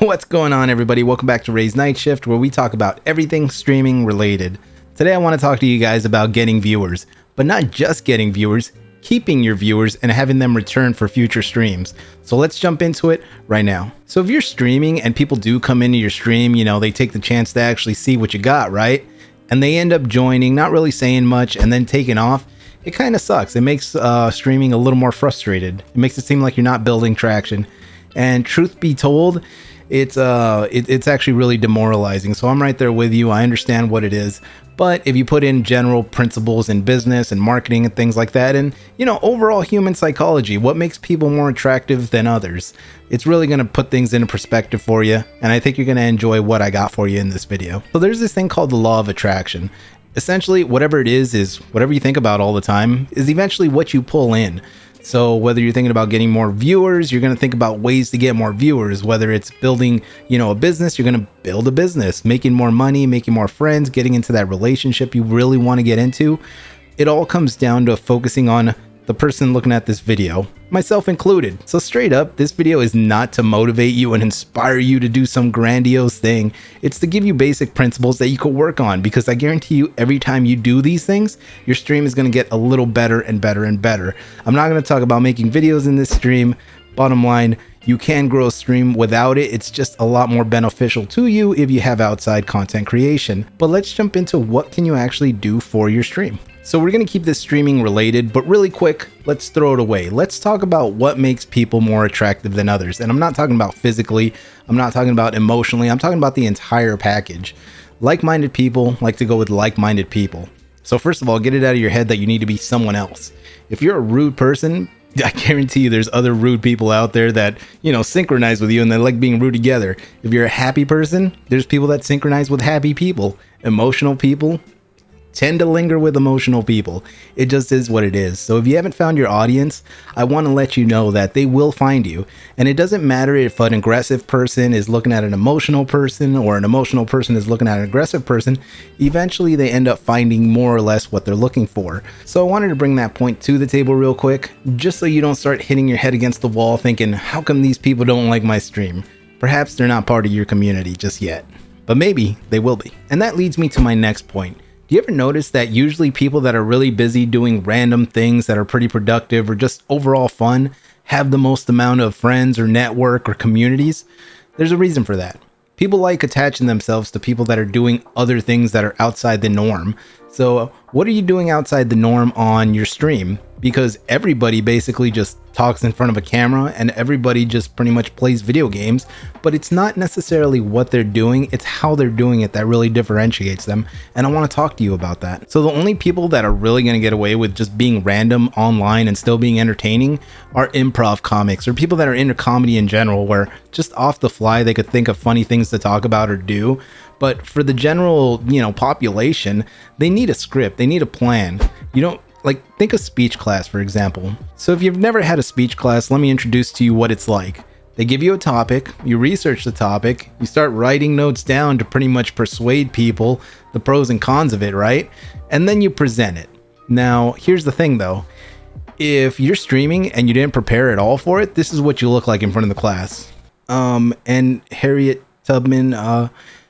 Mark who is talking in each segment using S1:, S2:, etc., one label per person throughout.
S1: What's going on, everybody? Welcome back to Ray's Night Shift, where we talk about everything streaming related. Today I want to talk to you guys about getting viewers, but not just getting viewers, keeping your viewers and having them return for future streams. So let's jump into it right now. So if you're streaming and people do come into your stream, they take the chance to actually see what you got, right? And they end up joining, not really saying much, and then taking off. It kind of sucks. It makes streaming a little more frustrated. It makes it seem like you're not building traction. And truth be told, it's actually really demoralizing. So I'm right there with you. I understand what it is. But if you put in general principles in business and marketing and things like that, and overall human psychology, what makes people more attractive than others, it's really going to put things into perspective for you. And I think you're going to enjoy what I got for you in this video. So there's this thing called the law of attraction. Essentially, whatever it is whatever you think about all the time is eventually what you pull in. So whether you're thinking about getting more viewers, you're going to think about ways to get more viewers. Whether it's building, a business, you're going to build a business, making more money, making more friends, getting into that relationship you really want to get into. It all comes down to focusing on the person looking at this video, myself included. So straight up, this video is not to motivate you and inspire you to do some grandiose thing. It's to give you basic principles that you could work on, because I guarantee you every time you do these things, your stream is going to get a little better and better and better. I'm not going to talk about making videos in this stream. Bottom line, you can grow a stream without it. It's just a lot more beneficial to you if you have outside content creation. But let's jump into what can you actually do for your stream. So we're going to keep this streaming related, but really quick, let's throw it away. Let's talk about what makes people more attractive than others. And I'm not talking about physically, I'm not talking about emotionally, I'm talking about the entire package. Like-minded people like to go with like-minded people. So first of all, get it out of your head that you need to be someone else. If you're a rude person, I guarantee you there's other rude people out there that, synchronize with you and they like being rude together. If you're a happy person, there's people that synchronize with happy people. Emotional people tend to linger with emotional people. It just is what it is. So if you haven't found your audience, I want to let you know that they will find you. And it doesn't matter if an aggressive person is looking at an emotional person or an emotional person is looking at an aggressive person. Eventually they end up finding more or less what they're looking for. So I wanted to bring that point to the table real quick, just so you don't start hitting your head against the wall thinking, how come these people don't like my stream? Perhaps they're not part of your community just yet, but maybe they will be. And that leads me to my next point. Do you ever notice that usually people that are really busy doing random things that are pretty productive or just overall fun have the most amount of friends or network or communities? There's a reason for that. People like attaching themselves to people that are doing other things that are outside the norm. So what are you doing outside the norm on your stream? Because everybody basically just talks in front of a camera and everybody just pretty much plays video games, but it's not necessarily what they're doing, it's how they're doing it that really differentiates them. And I want to talk to you about that. So the only people that are really going to get away with just being random online and still being entertaining are improv comics, or people that are into comedy in general, where just off the fly they could think of funny things to talk about or do. But for the general, population, they need a script, they need a plan. Think of speech class, for example. So if you've never had a speech class, let me introduce to you what it's like. They give you a topic, you research the topic, you start writing notes down to pretty much persuade people the pros and cons of it, right? And then you present it. Now, here's the thing though. If you're streaming and you didn't prepare at all for it, this is what you look like in front of the class. And Harriet Tubman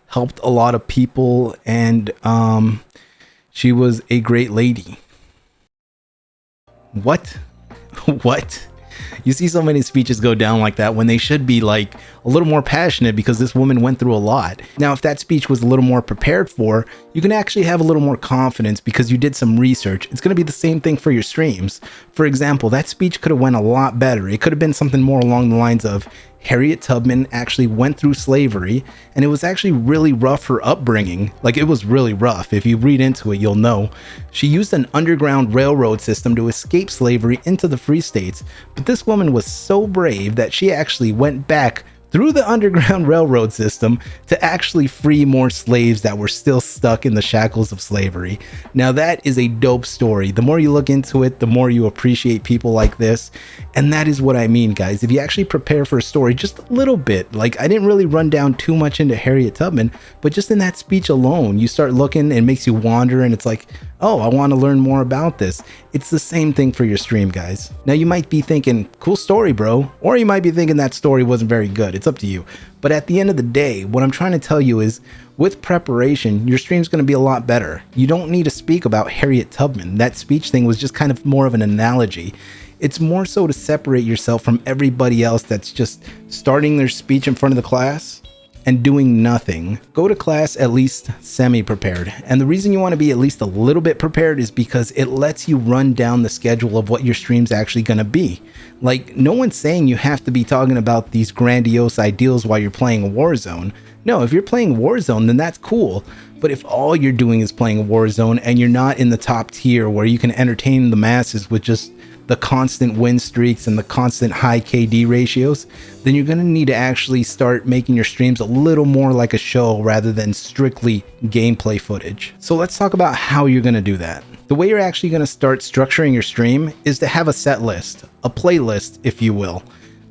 S1: helped a lot of people, and she was a great lady. What? You see so many speeches go down like that when they should be like a little more passionate, because this woman went through a lot. Now, if that speech was a little more prepared for, you can actually have a little more confidence because you did some research. It's going to be the same thing for your streams. For example, that speech could have went a lot better. It could have been something more along the lines of, Harriet Tubman actually went through slavery, and it was actually really rough, her upbringing. Like, it was really rough. If you read into it, you'll know. She used an underground railroad system to escape slavery into the free states. But this woman was so brave that she actually went back through the Underground Railroad system to actually free more slaves that were still stuck in the shackles of slavery. Now that is a dope story. The more you look into it, the more you appreciate people like this. And that is what I mean, guys. If you actually prepare for a story just a little bit, like I didn't really run down too much into Harriet Tubman, but just in that speech alone, you start looking and it makes you wander, and it's like, oh, I want to learn more about this. It's the same thing for your stream, guys. Now you might be thinking, cool story, bro. Or you might be thinking that story wasn't very good. It's up to you. But at the end of the day, what I'm trying to tell you is with preparation, your stream's going to be a lot better. You don't need to speak about Harriet Tubman. That speech thing was just kind of more of an analogy. It's more so to separate yourself from everybody else that's just starting their speech in front of the class and doing nothing. Go to class at least semi-prepared. And the reason you want to be at least a little bit prepared is because it lets you run down the schedule of what your stream's actually going to be. Like, no one's saying you have to be talking about these grandiose ideals while you're playing Warzone. No, if you're playing Warzone, then that's cool. But if all you're doing is playing Warzone and you're not in the top tier where you can entertain the masses with just the constant win streaks and the constant high KD ratios, then you're going to need to actually start making your streams a little more like a show rather than strictly gameplay footage. So let's talk about how you're going to do that. The way you're actually going to start structuring your stream is to have a set list, a playlist, if you will.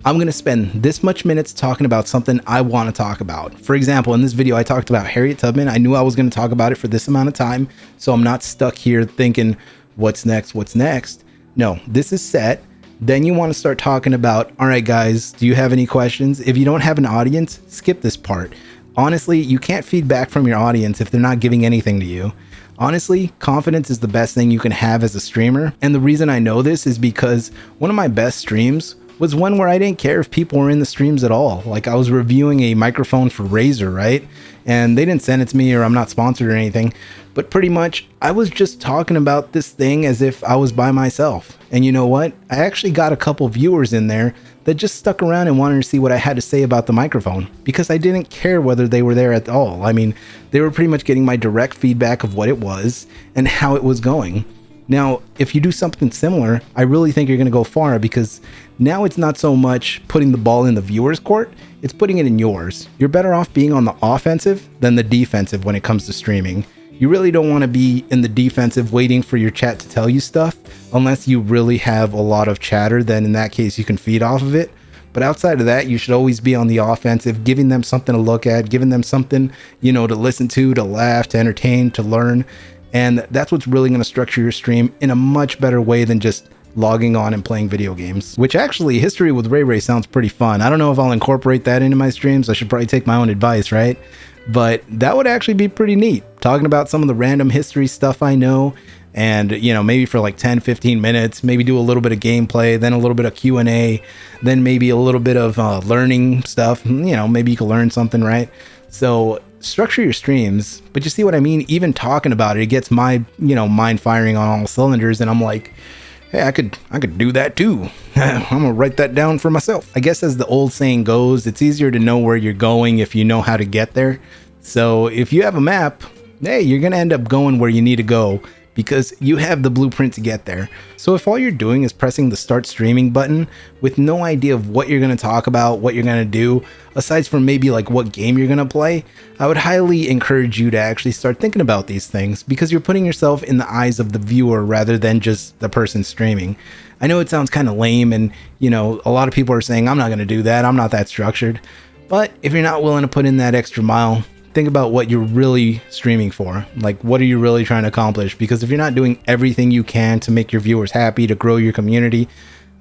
S1: I'm going to spend this much minutes talking about something I want to talk about. For example, in this video, I talked about Harriet Tubman. I knew I was going to talk about it for this amount of time, so I'm not stuck here thinking, what's next, what's next? No, this is set. Then you want to start talking about, all right, guys, do you have any questions? If you don't have an audience, skip this part. Honestly, you can't feed back from your audience if they're not giving anything to you. Honestly, confidence is the best thing you can have as a streamer. And the reason I know this is because one of my best streams was one where I didn't care if people were in the streams at all. Like, I was reviewing a microphone for Razer, right? And they didn't send it to me, or I'm not sponsored or anything. But pretty much, I was just talking about this thing as if I was by myself. And you know what? I actually got a couple viewers in there that just stuck around and wanted to see what I had to say about the microphone, because I didn't care whether they were there at all. I mean, they were pretty much getting my direct feedback of what it was and how it was going. Now, if you do something similar, I really think you're going to go far, because now it's not so much putting the ball in the viewer's court, it's putting it in yours. You're better off being on the offensive than the defensive when it comes to streaming. You really don't want to be in the defensive waiting for your chat to tell you stuff, unless you really have a lot of chatter. Then in that case, you can feed off of it. But outside of that, you should always be on the offensive, giving them something to look at, giving them something, you know, to listen to laugh, to entertain, to learn. And that's what's really going to structure your stream in a much better way than just logging on and playing video games. Which actually, History with Ray Ray sounds pretty fun. I don't know if I'll incorporate that into my streams. I should probably take my own advice, right? But that would actually be pretty neat. Talking about some of the random history stuff I know, and, you know, maybe for like 10-15 minutes, maybe do a little bit of gameplay, then a little bit of Q&A, then maybe a little bit of learning stuff. You know, maybe you can learn something, right? So structure your streams. But you see what I mean? Even talking about it, it gets my, you know, mind firing on all cylinders, and I'm like, hey, I could do that too. I'm gonna write that down for myself. I guess as the old saying goes, it's easier to know where you're going if you know how to get there. So if you have a map, hey, you're gonna end up going where you need to go, because you have the blueprint to get there. So if all you're doing is pressing the start streaming button with no idea of what you're going to talk about, what you're going to do, aside from maybe like what game you're going to play, I would highly encourage you to actually start thinking about these things, because you're putting yourself in the eyes of the viewer rather than just the person streaming. I know it sounds kind of lame, and, you know, a lot of people are saying, I'm not going to do that, I'm not that structured. But if you're not willing to put in that extra mile, think about what you're really streaming for. Like, what are you really trying to accomplish? Because if you're not doing everything you can to make your viewers happy, to grow your community,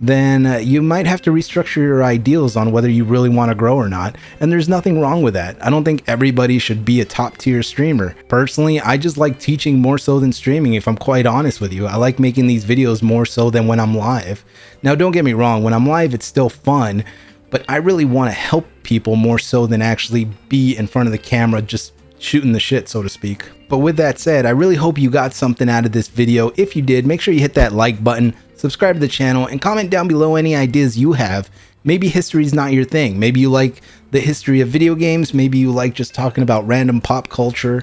S1: then you might have to restructure your ideals on whether you really want to grow or not. And there's nothing wrong with that. I don't think everybody should be a top tier streamer. Personally, I just like teaching more so than streaming, if I'm quite honest with you. I like making these videos more so than when I'm live. Now, don't get me wrong, when I'm live, it's still fun, but I really want to help people more so than actually be in front of the camera just shooting the shit, so to speak. But with that said, I really hope you got something out of this video. If you did, make sure you hit that like button, subscribe to the channel, and comment down below any ideas you have. Maybe history's not your thing. Maybe you like the history of video games. Maybe you like just talking about random pop culture.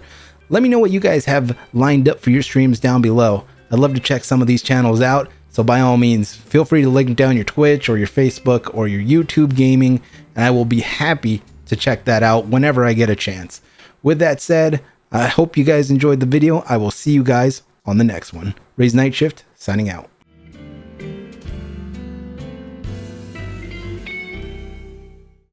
S1: Let me know what you guys have lined up for your streams down below. I'd love to check some of these channels out. So by all means, feel free to link down your Twitch or your Facebook or your YouTube gaming, and I will be happy to check that out whenever I get a chance. With that said, I hope you guys enjoyed the video. I will see you guys on the next one. Raise Night Shift, signing out.